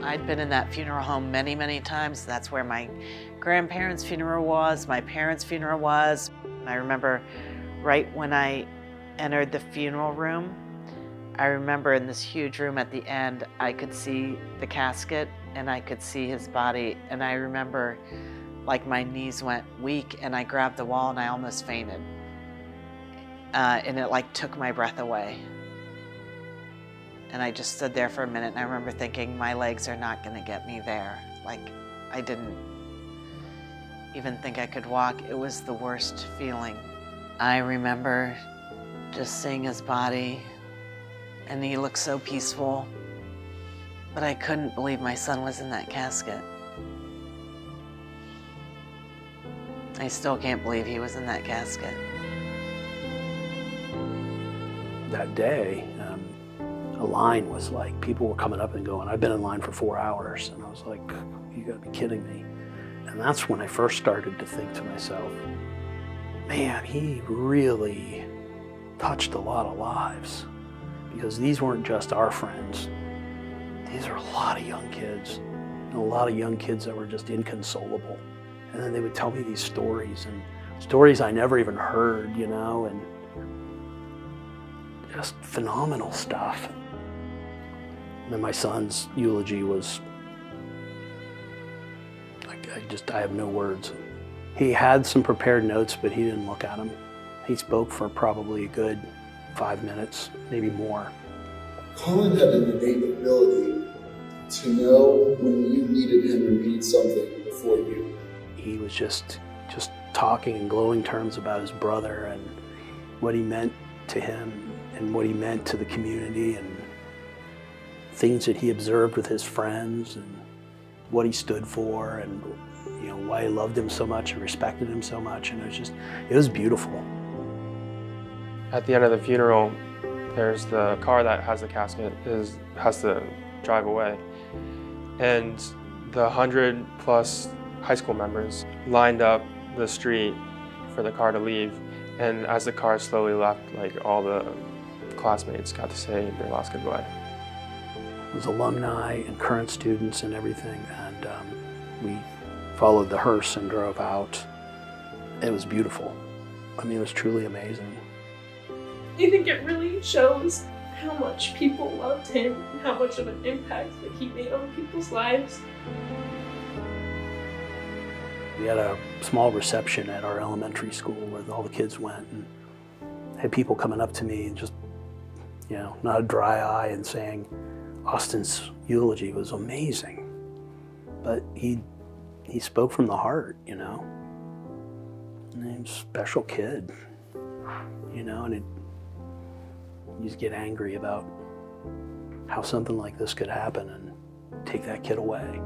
I'd been in that funeral home many, many times. That's where my grandparents' funeral was, my parents' funeral was. And I remember right when I entered the funeral room, I remember in this huge room at the end, I could see the casket and I could see his body. And I remember like my knees went weak and I grabbed the wall and I almost fainted. And it like took my breath away. And I just stood there for a minute and I remember thinking, my legs are not gonna get me there. Like, I didn't even think I could walk. It was the worst feeling. I remember just seeing his body and he looked so peaceful, but I couldn't believe my son was in that casket. I still can't believe he was in that casket. That day, a line was like, people were coming up and going, I've been in line for 4 hours. And I was like, you gotta be kidding me. And that's when I first started to think to myself, man, he really touched a lot of lives. Because these weren't just our friends. These are a lot of young kids. And a lot of young kids that were just inconsolable. And then they would tell me these stories, and stories I never even heard, you know, and just phenomenal stuff. And then my son's eulogy was, like, I have no words. He had some prepared notes, but he didn't look at them. He spoke for probably a good 5 minutes, maybe more. Collin had an innate ability to know when you needed him to read something before you. He was just talking in glowing terms about his brother and what he meant to him and what he meant to the community and things that he observed with his friends and what he stood for and, you know, why he loved him so much and respected him so much. And it was beautiful. At the end of the funeral, there's the car that has the casket has to drive away. And the 100+ high school members lined up the street for the car to leave. And as the car slowly left, like, all the classmates got to say their last goodbye. It was alumni and current students and everything, and we followed the hearse and drove out. It was beautiful. I mean, it was truly amazing. I think it really shows how much people loved him, and how much of an impact that he made on people's lives. We had a small reception at our elementary school where all the kids went, and had people coming up to me and just, you know, not a dry eye and saying, Austin's eulogy was amazing. But he spoke from the heart, you know. And he was a special kid, you know, and you just get angry about how something like this could happen and take that kid away.